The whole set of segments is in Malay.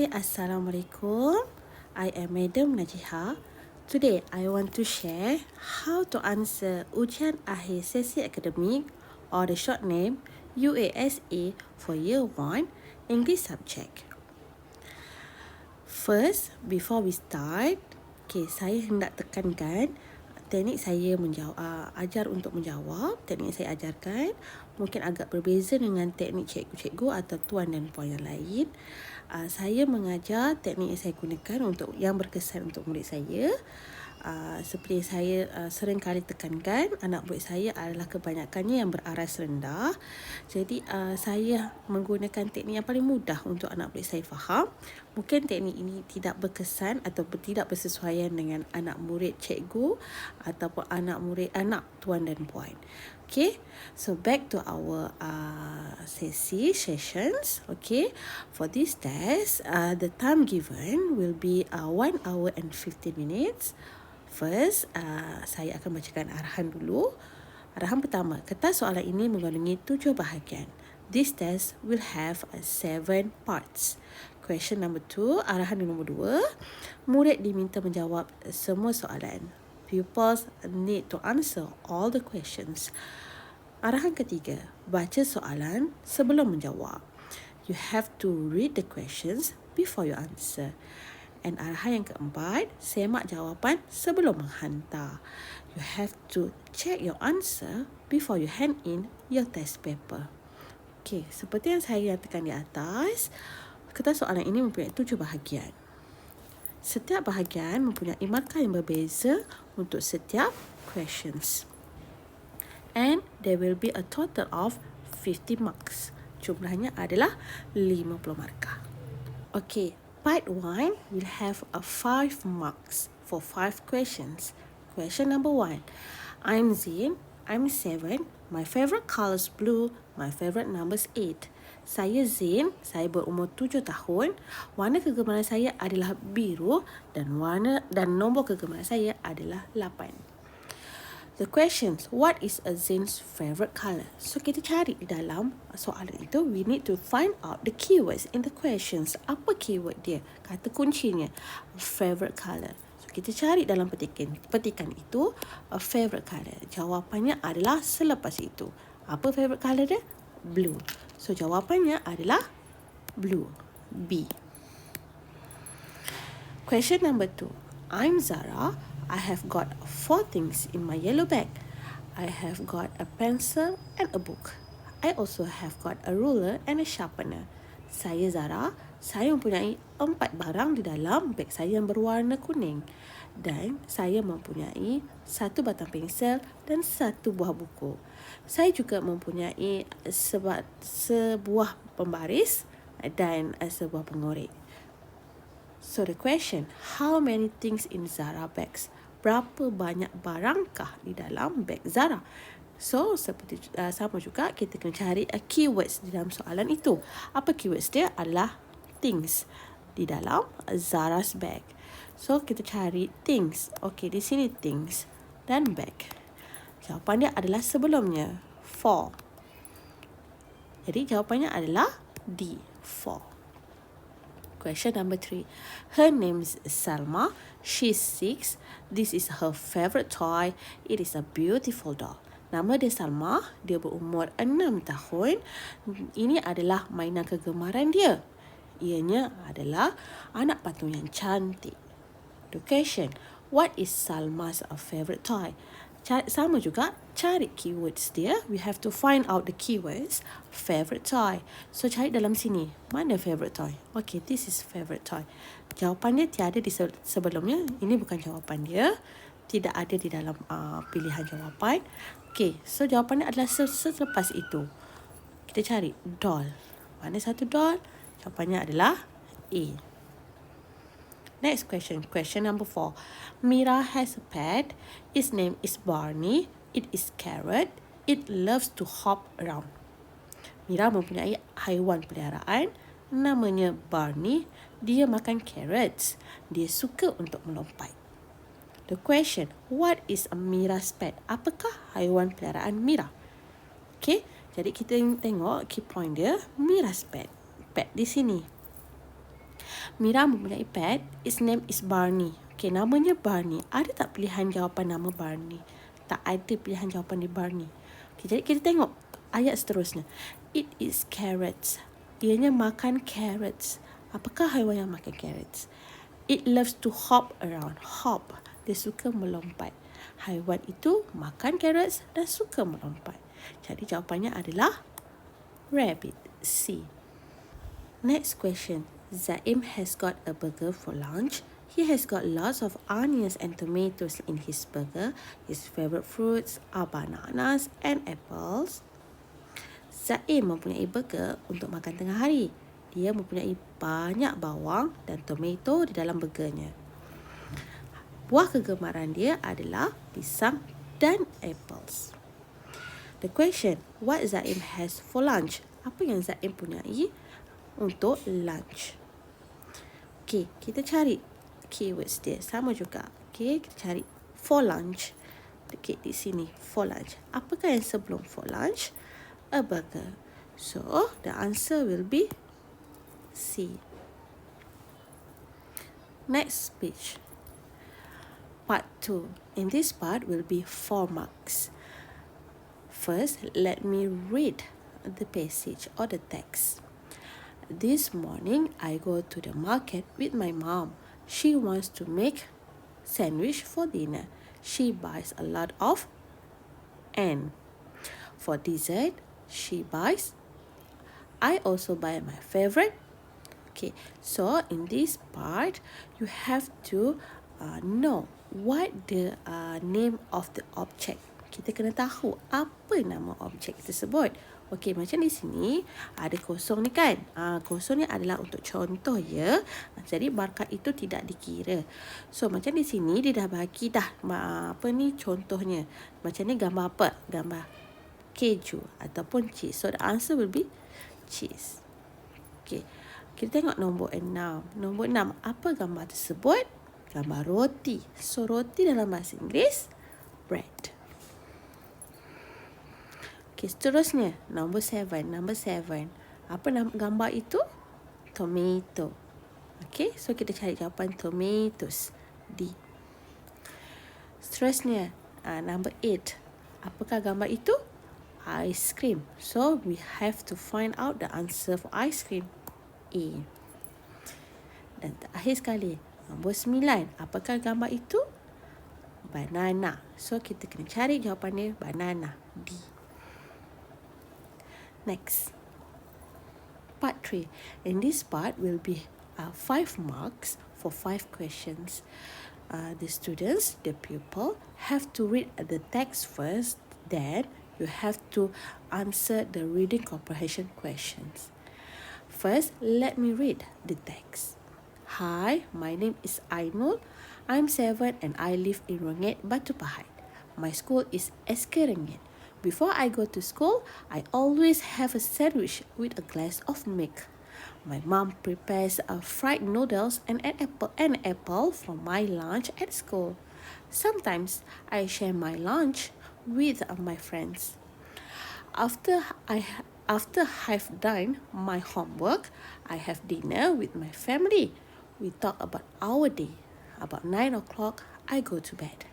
Hai, Assalamualaikum. I am Madam Nagiha. Today, I want to share how to answer Ujian Akhir Sesi Akademik, or the short name UASA for Year 1 English subject. First, before we start, saya hendak tekankan teknik saya ajar untuk menjawab. Teknik saya ajarkan mungkin agak berbeza dengan teknik cikgu-cikgu atau tuan dan puan yang lain. Saya mengajar teknik yang saya gunakan untuk yang berkesan untuk murid saya. Seperti saya sering kali tekankan, anak murid saya adalah kebanyakannya yang beraras rendah. Jadi saya menggunakan teknik yang paling mudah untuk anak murid saya faham. Mungkin teknik ini tidak berkesan atau tidak bersesuaian dengan anak murid cikgu ataupun anak tuan dan puan. Okay, so back to our sessions. Okay, for this test, the time given will be 1 hour and 15 minutes. First, saya akan bacakan arahan dulu. Arahan pertama, kertas soalan ini mengandungi 7 bahagian. This test will have 7 parts. Question number 2, arahan nombor 2, murid diminta menjawab semua soalan. Pupils need to answer all the questions. Arahan ketiga, baca soalan sebelum menjawab. You have to read the questions before you answer. And arahan yang keempat, semak jawapan sebelum menghantar. You have to check your answer before you hand in your test paper. Okay, seperti yang saya nyatakan di atas, kertas soalan ini mempunyai 7 bahagian. Setiap bahagian mempunyai markah yang berbeza untuk setiap questions. And there will be a total of 50 marks. Jumlahnya adalah 50 markah. Okay, part 1 will have 5 marks for 5 questions. Question number 1. I'm Zain. I'm 7. My favorite color is blue. My favorite number is 8. Saya Zain. Saya berumur 7 tahun. Warna kegemaran saya adalah biru dan nombor kegemaran saya adalah 8. The questions, what is a Zain's favorite color? So kita cari di dalam soalan itu, we need to find out the keywords in the questions. Apa keyword dia? Kata kuncinya, favorite color. So kita cari dalam petikan itu, a favorite color. Jawapannya adalah selepas itu. Apa favorite color dia? Blue. So jawapannya adalah blue. B. Question number 2. I'm Zara. I have got 4 things in my yellow bag. I have got a pencil and a book. I also have got a ruler and a sharpener. Saya Zara. Saya mempunyai 4 barang di dalam beg saya yang berwarna kuning. Dan saya mempunyai 1 batang pensel dan 1 buah buku. Saya juga mempunyai sebuah pembaris dan sebuah pengorek. So the question, how many things in Zara bags? Berapa banyak barangkah di dalam beg Zara? So seperti sama juga kita kena cari keywords di dalam soalan itu. Apa keywords dia? Adalah things di dalam Zara's bag. So kita cari things. Okay, di sini things dan bag. Jawapan dia adalah sebelumnya 4. Jadi jawapannya adalah D, 4. Question number 3. Her name is Salma. She's 6. This is her favorite toy. It is a beautiful doll. Nama dia Salma. Dia berumur 6 tahun. Ini adalah mainan kegemaran dia. Ianya adalah anak patung yang cantik. The question, what is Salma's favorite toy? Sama juga, cari keywords dia. We have to find out the keywords. Favorite toy. So cari dalam sini. Mana favorite toy? Okay, this is favorite toy. Jawapan dia tiada di sebelumnya. Ini bukan jawapan dia. Tidak ada di dalam pilihan jawapan. Okay, so jawapannya adalah selepas itu. Kita cari doll. Mana satu doll? Jawapannya adalah A. Next question, question number 4. Mira has a pet. Its name is Barney. It is carrot. It loves to hop around. Mira mempunyai haiwan peliharaan. Namanya Barney. Dia makan carrots. Dia suka untuk melompat. The question, what is a Mira's pet? Apakah haiwan peliharaan Mira? Okay, jadi kita tengok key point dia. Mira's pet. Pet di sini. Mira mempunyai pet. Its name is Barney. Okay, namanya Barney. Ada tak pilihan jawapan nama Barney? Tak ada pilihan jawapan di Barney. Okay, jadi kita tengok ayat seterusnya. It is carrots. Ianya makan carrots. Apakah haiwan yang makan carrots? It loves to hop around. Hop. Dia suka melompat. Haiwan itu makan carrots dan suka melompat. Jadi jawapannya adalah rabbit. C. Next question. Zaim has got a burger for lunch. He has got lots of onions and tomatoes in his burger. His favorite fruits are bananas and apples. Zaim mempunyai burger untuk makan tengah hari. Dia mempunyai banyak bawang dan tomato di dalam burgernya. Buah kegemaran dia adalah pisang dan apples. The question, what Zaim has for lunch? Apa yang Zaim punyai untuk lunch? Okay, kita cari keywords dia. Sama juga. Okay, kita cari for lunch. Okay, di sini for lunch. Apakah yang sebelum for lunch? A burger. So, the answer will be C. Next speech. Part 2. In this part will be 4 marks. First, let me read the passage or the text. This morning, I go to the market with my mom. She wants to make sandwich for dinner. She buys a lot of and for dessert, she buys. I also buy my favorite. Okay, so in this part, you have to know what the name of the object. Kita kena tahu apa nama objek tersebut. Okey, macam di sini ada kosong ni kan. Kosong ni adalah untuk contoh ya. Jadi markah itu tidak dikira. So macam di sini dia dah bagi dah apa ni contohnya. Macam ni gambar apa? Gambar keju ataupun cheese. So the answer will be cheese. Okey. Kita tengok nombor 6. Nombor 6, apa gambar tersebut? Gambar roti. So roti dalam bahasa Inggeris bread. Okay, seterusnya, number 7. Apa nama gambar itu? Tomato. Okay, so kita cari jawapan tomatoes. D. Seterusnya, number 8. Apakah gambar itu? Ice cream. So, we have to find out the answer for ice cream. A. Dan terakhir sekali, nombor 9. Apakah gambar itu? Banana. So, kita kena cari jawapannya banana. D. Next, part 3. In this part will be 5 marks for 5 questions. The students, the pupil, have to read the text first. Then you have to answer the reading comprehension questions. First, let me read the text. Hi, my name is Ainul. I'm 7 and I live in Rengit, Batu Pahat. My school is SK Rengit. Before I go to school, I always have a sandwich with a glass of milk. My mom prepares fried noodles and an apple for my lunch at school. Sometimes I share my lunch with my friends. After I've done my homework, I have dinner with my family. We talk about our day. About 9 o'clock, I go to bed.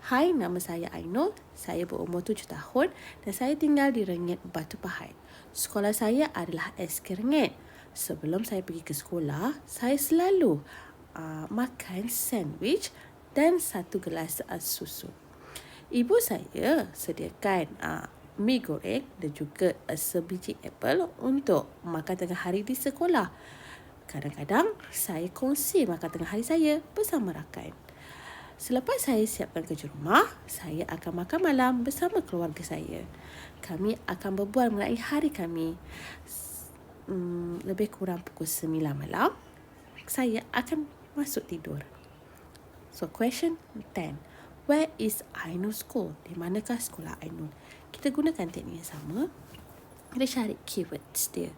Hai, nama saya Ainul. Saya berumur 7 tahun dan saya tinggal di Rengit, Batu Pahat. Sekolah saya adalah SK Rengit. Sebelum saya pergi ke sekolah, saya selalu makan sandwich dan 1 gelas susu. Ibu saya sediakan mi goreng dan juga sebiji apple untuk makan tengah hari di sekolah. Kadang-kadang saya kongsi makan tengah hari saya bersama rakan. Selepas saya siapkan kerja rumah, saya akan makan malam bersama keluarga saya. Kami akan berbual mengenai hari kami. Lebih kurang pukul 9 malam, saya akan masuk tidur. So question 10. Where is Ainul School? Di manakah sekolah Ainul? Kita gunakan teknik yang sama. Kita cari keywords dia.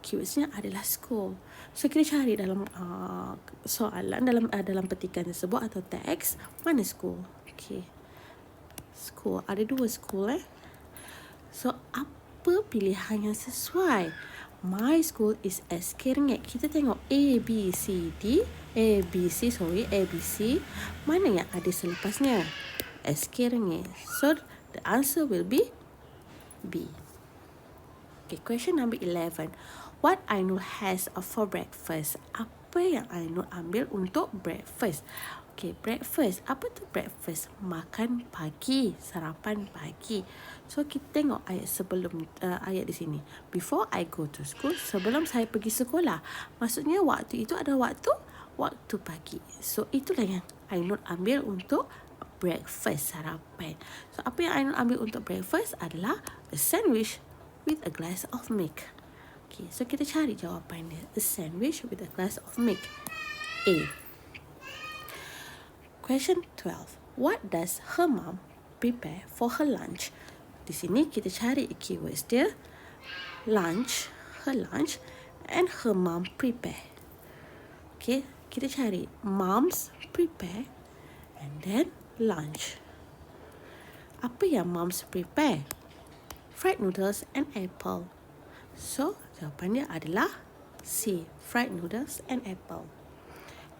Keywordsnya adalah school. So kita cari dalam soalan dalam petikan tersebut atau teks, mana school? Okay. School, ada 2 school So apa pilihan yang sesuai? My school is Eskirngek. Kita tengok A, B, C, D. A, B, C. Mana yang ada selepasnya? Eskirngek. So, the answer will be B. Okay, question number 11. What Ainul has for breakfast? Apa yang Ainul ambil untuk breakfast? Okay, breakfast. Apa tu breakfast? Makan pagi, sarapan pagi. So, kita tengok ayat sebelum ayat di sini. Before I go to school, sebelum saya pergi sekolah. Maksudnya waktu itu ada waktu pagi. So, itulah yang Ainul ambil untuk breakfast, sarapan. So, apa yang Ainul ambil untuk breakfast adalah a sandwich with a glass of milk. Okay, so kita cari jawapannya. A sandwich with a glass of milk. A. Question 12. What does her mom prepare for her lunch? Di sini kita cari keywords dia. Lunch, her lunch, and her mom prepare. Okay, kita cari moms prepare and then lunch. Apa yang moms prepare? Fried noodles and apple. So, jawapannya adalah C. Fried noodles and apple.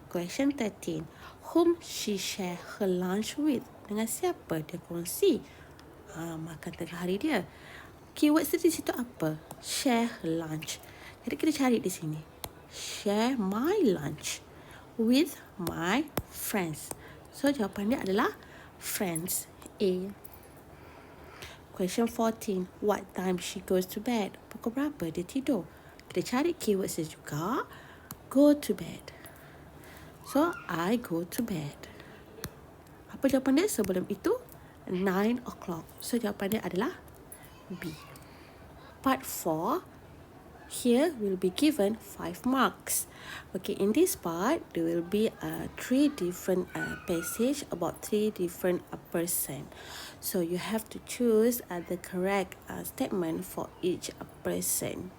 Question 13. Whom she share her lunch with? Dengan siapa dia kongsi makan tengah hari dia? Keywords di situ apa? Share her lunch. Jadi kita cari di sini. Share my lunch with my friends. So, jawapannya adalah friends. A. Question 14. What time she goes to bed? Pukul berapa dia tidur? Kita cari keywords dia juga. Go to bed. So, I go to bed. Apa jawapan dia sebelum itu? 9 o'clock. So, jawapan dia adalah B. Part 4. Here will be given 5 marks. Okay, in this part, there will be 3 different passage about 3 different person. So, you have to choose the correct statement for each person.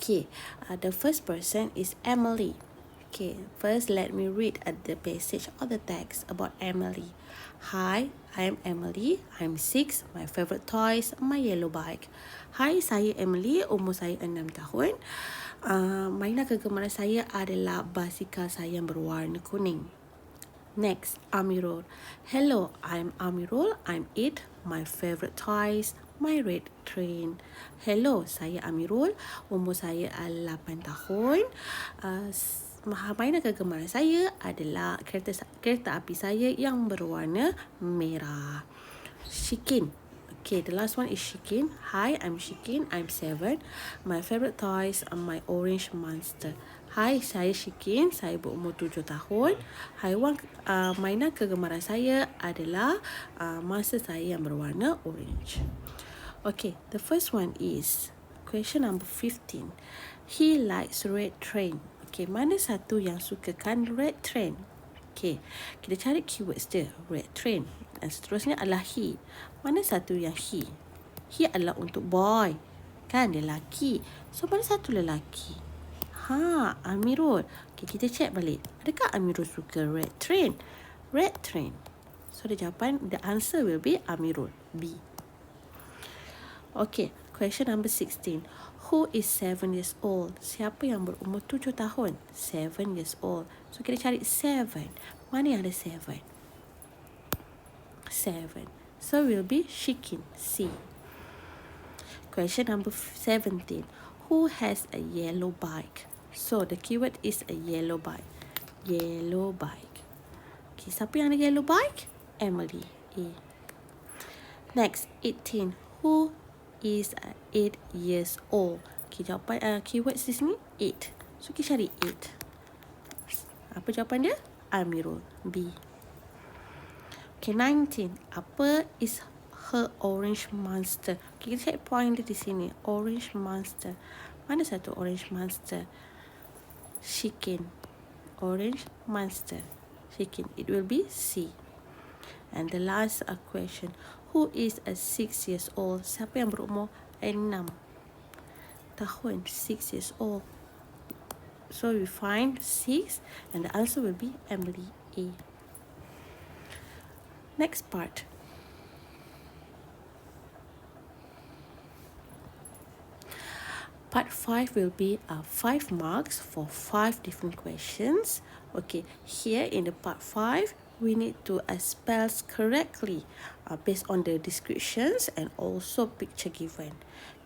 Okay, the first person is Emily. Okay, first let me read the passage or the text about Emily. Hi, I am Emily. I'm 6. My favorite toy is my yellow bike. Hai, saya Emily. Umur saya 6 tahun. Mainan kegemaran saya adalah basikal saya yang berwarna kuning. Next, Amirul. Hello, I'm Amirul. I'm 8. My favorite toys, my red train. Hello, saya Amirul. Umur saya 8 tahun. Mainan kegemaran saya adalah kereta api saya yang berwarna merah. Shikin. Okay, the last one is Shikin. Hi, I'm Shikin. I'm 7. My favorite toys are my orange monster. Hai, saya Shikin. Saya berumur 7 tahun. Mainan kegemaran saya adalah monster saya yang berwarna orange. Okay, the first one is question number 15. He likes red train. Okay, mana satu yang sukakan red train? Okay, kita cari keywords dia. Red train. Dan seterusnya adalah he. Mana satu yang he? He adalah untuk boy. Kan, dia lelaki. So, mana satu lelaki? Amirul. Okay, kita check balik. Adakah Amirul suka red train? Red train. So, the answer will be Amirul. B. Okay, question number 16. Who is 7 years old? Siapa yang berumur 7 tahun? 7 years old. So, kita cari 7. Mana yang ada 7? 7. So, will be Shikin. C. Question number 17. Who has a yellow bike? So, the keyword is a yellow bike. Yellow bike. Okay, siapa yang ada yellow bike? Emily. A. Next, 18. Who is 8 years old? Okay, jawapan keywords di sini 8. So, kita cari 8. Apa jawapan dia? Amirul. B. Okay, 19. Apa is her orange monster? Okay, kita check point dia di sini. Orange monster. Mana satu orange monster? Shikin. Orange monster. Shikin. It will be C. And the last question. Who is 6 years old? Siapa yang berumur 6 tahun? 6 years old. So we find 6 and the answer will be Emily. A. Next part. Part 5 will be 5 marks for 5 different questions. Okay, here in the part 5, we need to spell correctly based on the descriptions and also picture given.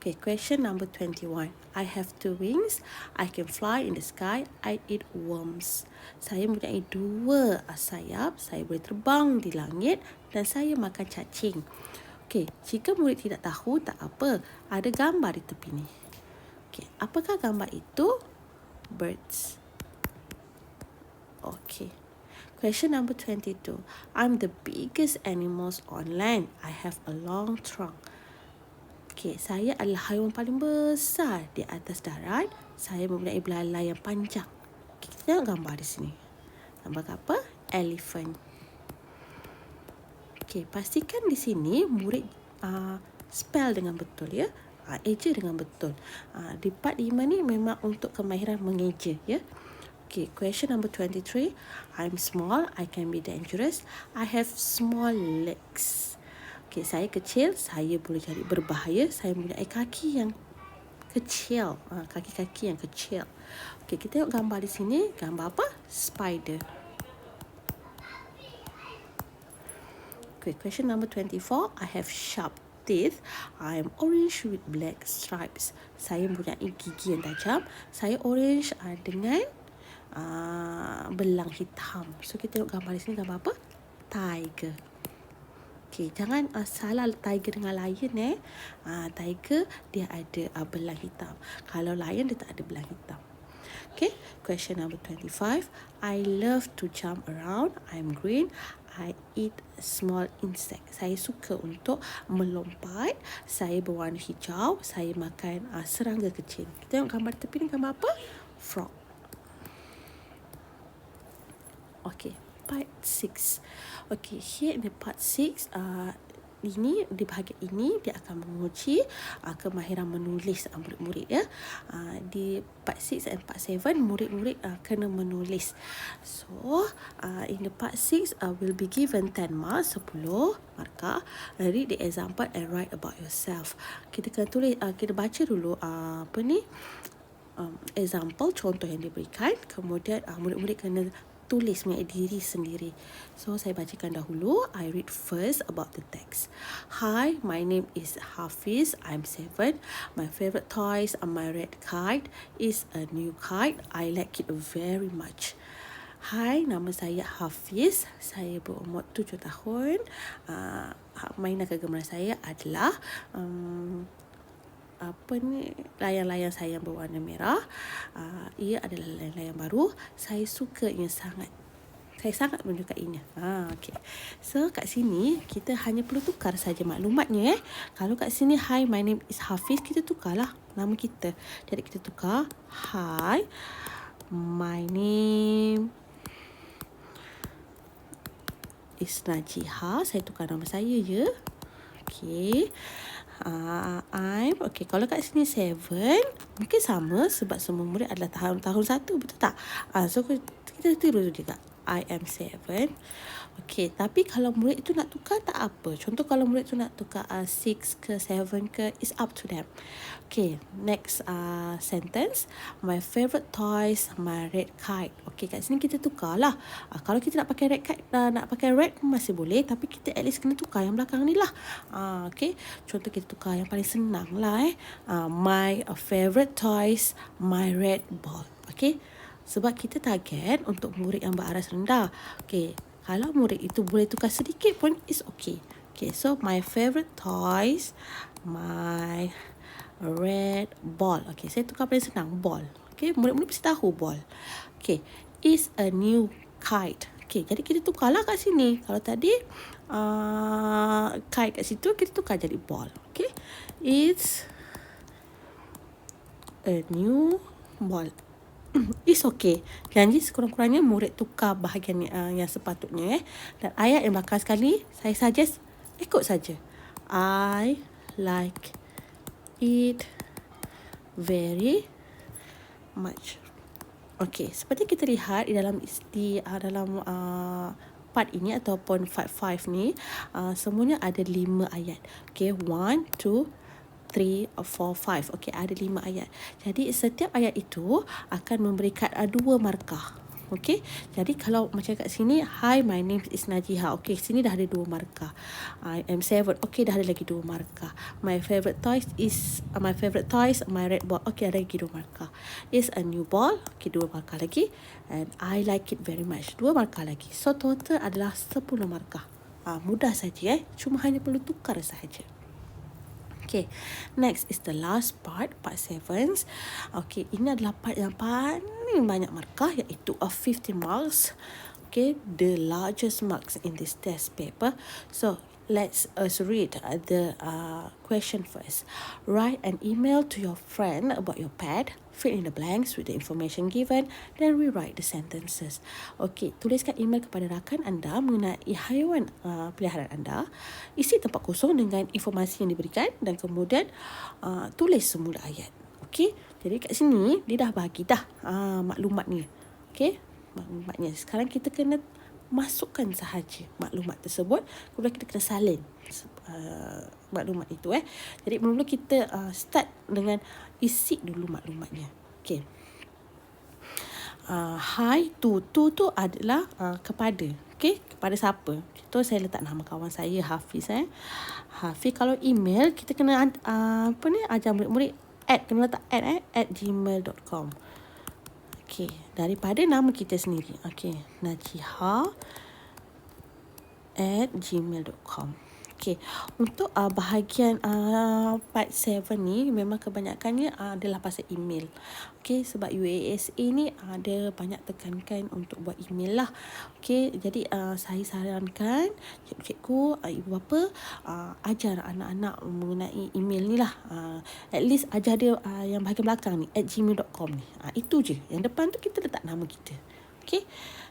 Okay, question number 21. I have 2 wings. I can fly in the sky. I eat worms. Saya mempunyai 2 sayap. Saya boleh terbang di langit dan saya makan cacing. Okay, jika murid tidak tahu, tak apa. Ada gambar di tepi ni. Okay, apakah gambar itu? Birds. Okay. Question number 22. I'm the biggest animals on land. I have a long trunk. Okay, saya adalah haiwan paling besar di atas darat. Saya mempunyai belalai yang panjang. Okay, kita tengok gambar di sini. Gambar apa? Elephant. Okay, pastikan di sini murid spell dengan betul ya. Eja dengan betul. Di part 5 ni memang untuk kemahiran mengeja ya. Okay, question number 23. I'm small, I can be dangerous. I have small legs. Okay, saya kecil, saya boleh jadi berbahaya. Saya mempunyai kaki yang kecil. Kaki-kaki yang kecil. Okay, kita tengok gambar di sini. Gambar apa? Spider. Okay, question number 24. I have sharp teeth. I am orange with black stripes. Saya mempunyai gigi yang tajam. Saya orange dengan belang hitam. So kita tengok gambar di sini, gambar apa? Tiger. Okay, jangan salah tiger dengan lion tiger dia ada belang hitam. Kalau lion dia tak ada belang hitam. Okay, question number 25. I love to jump around. I'm green. I eat small insect. Saya suka untuk melompat. Saya berwarna hijau. Saya makan serangga kecil. Kita tengok gambar tepi ni, gambar apa? Frog. Okay, part 6. Okay, here in the part 6, ini di bahagian ini dia akan menguji kemahiran menulis murid-murid ya. Di part 6 dan part 7 murid-murid kena menulis. So in the part 6 will be given 10 marks, 10 markah. Read the example and write about yourself. Kita kena tulis, kita baca dulu example, contoh yang diberikan. Kemudian murid-murid kena tulis mengenai diri sendiri. So, saya bacakan dahulu. I read first about the text. Hi, my name is Hafiz. I'm 7. My favorite toys are my red kite. It's a new kite. I like it very much. Hai, nama saya Hafiz. Saya berumur 7 tahun. Mainan kegemaran saya adalah layang-layang saya yang berwarna merah. Ia adalah layang-layang baru. Saya sangat menyukainya. Okay. So kat sini kita hanya perlu tukar saja maklumatnya. Kalau kat sini hi, my name is Hafiz, kita tukarlah nama kita. Jadi kita tukar hi, my name is Nagiha. Saya tukar nama saya ya. Okay. Okay, kalau kat sini 7 mungkin sama sebab semua murid adalah tahun 1, betul tak? So kita tiru juga. I am 7. Okay, tapi kalau murid itu nak tukar tak apa. Contoh kalau murid itu nak tukar 6 ke 7 ke, it's up to them. Okay, next sentence. My favorite toys, my red kite. Okay, kat sini kita tukar lah. Kalau kita nak pakai red kite, nak pakai red masih boleh, tapi kita at least kena tukar yang belakang ni lah. Okay, contoh kita tukar yang paling senang lah. My favorite toys, my red ball. Okay, sebab kita target untuk murid yang beraras rendah. Okay, kalau murid itu boleh tukar sedikit pun, it's okay. Okay, so my favorite toys, my red ball. Okay, saya tukar paling senang, ball. Okay, murid-murid mesti tahu ball. Okay, is a new kite. Okay, jadi kita tukarlah kat sini. Kalau tadi kite kat situ, kita tukar jadi ball. Okay, it's a new ball. It's okay. Janji sekurang-kurangnya murid tukar bahagian yang sepatutnya. Dan ayat yang belakang sekali, saya suggest ikut saja. I like it very much. Okay, seperti kita lihat di dalam part ini ataupun part 5 ni, semuanya ada 5 ayat. Okay, 1, 2, 3, 4, 5. Okey, ada 5 ayat. Jadi setiap ayat itu akan memberikan 2 markah. Okey, jadi kalau macam kat sini, hi, my name is Nagiha. Okey, sini dah ada 2 markah. I am 7. Okey, dah ada lagi 2 markah. My favorite toys is my red ball. Okey, ada lagi 2 markah. Is a new ball. Okey, 2 markah lagi. And I like it very much. 2 markah lagi. So total adalah 10 markah. Mudah saja cuma hanya perlu tukar sahaja. Okay, next is the last part 7. Okay, ini adalah part yang paling banyak markah, iaitu 50 marks. Okay, the largest marks in this test paper. So let's read the question first. Write an email to your friend about your pet. Fill in the blanks with the information given. Then rewrite the sentences. Okay, tuliskan email kepada rakan anda mengenai haiwan peliharaan anda. Isi tempat kosong dengan informasi yang diberikan dan kemudian tulis semula ayat. Okay, jadi kat sini dia dah bagi dah maklumat ni. Okay, maklumatnya. Sekarang kita kena masukkan sahaja maklumat tersebut, kemudian kita kena salin maklumat itu. Jadi mula kita start dengan isi dulu maklumatnya. Okay. Hi tu adalah kepada. Okay, kepada siapa? Itu saya letak nama kawan saya, Hafiz. Hafiz, kalau email kita kena ajar murid-murid kena letak at gmail.com. Okay, daripada nama kita sendiri. Okay, Nagiha at gmail.com. Okay, untuk bahagian part 7 ni memang kebanyakannya adalah pasal email. Okay, sebab UASA ni ada banyak tekankan untuk buat email lah. Okay, jadi saya sarankan cikgu, ibu bapa ajar anak-anak mengenai email ni lah. At least ajar dia yang bahagian belakang ni, at gmail.com ni. Itu je. Yang depan tu kita letak nama kita. Okay,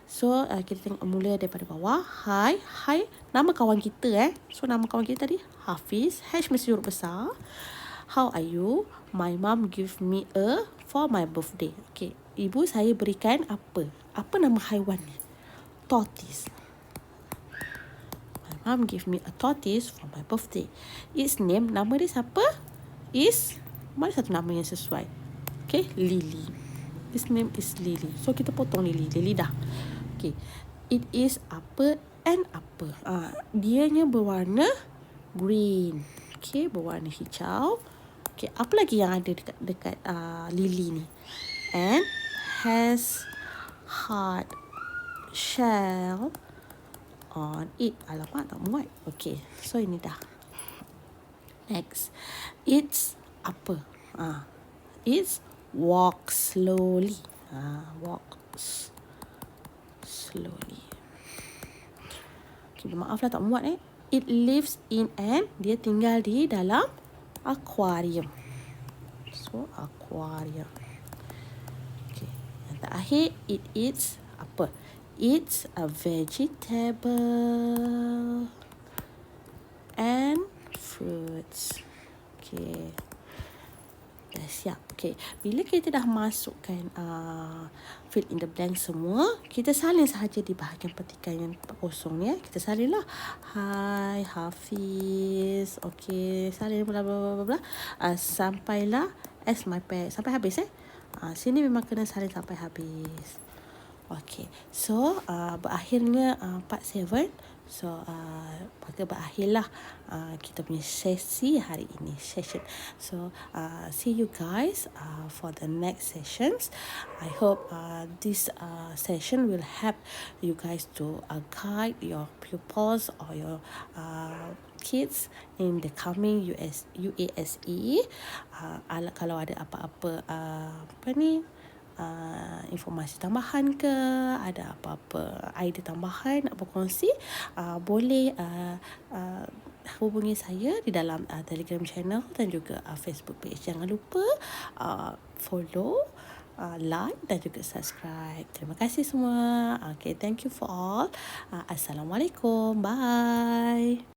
so kita tengok mula daripada bawah. Hi, nama kawan kita. So nama kawan kita tadi Hafiz. H mesti huruf besar. How are you? My mom give me for my birthday. Okay, ibu saya berikan apa? Apa nama haiwan ni? Tortoise. My mom give me a tortoise for my birthday. Its name, nama dia siapa? Mana satu nama yang sesuai? Okay, Lily. His name is Lily. So kita potong Lily dah. Okay, it is apa and apa. Dianya berwarna green. Okay, berwarna hijau. Okay, apa lagi yang ada dekat Lily ni? And has hard shell on it. Alamak, tak muat. Okay, so ini dah. Next, it's apa? It's walk slowly. Walks slowly. Okay, maaflah tak muat. It lives in dia tinggal di dalam aquarium. So aquarium. Okay, yang terakhir, it eats apa? It's a vegetable and fruits. Okay, dah siap. Okay, bila kita dah masukkan fill in the blank semua, kita salin sahaja di bahagian petikan yang kosong ni. Kita salin lah. Hi Hafiz. Okay, salin bla bla bla bla. Sampailah as my pet. Sampai habis. Sini memang kena salin sampai habis. Okay, so berakhirnya part 7. So maka berakhirlah kita punya sesi hari ini, session. So see you guys for the next sessions. I hope this session will help you guys to guide your pupils or your kids in the coming UASE. Kalau ada apa-apa informasi tambahan ke, ada apa-apa idea tambahan nak berkongsi, boleh hubungi saya di dalam Telegram channel dan juga Facebook page. Jangan lupa follow, like dan juga subscribe. Terima kasih semua. Okay, thank you for all. Assalamualaikum. Bye.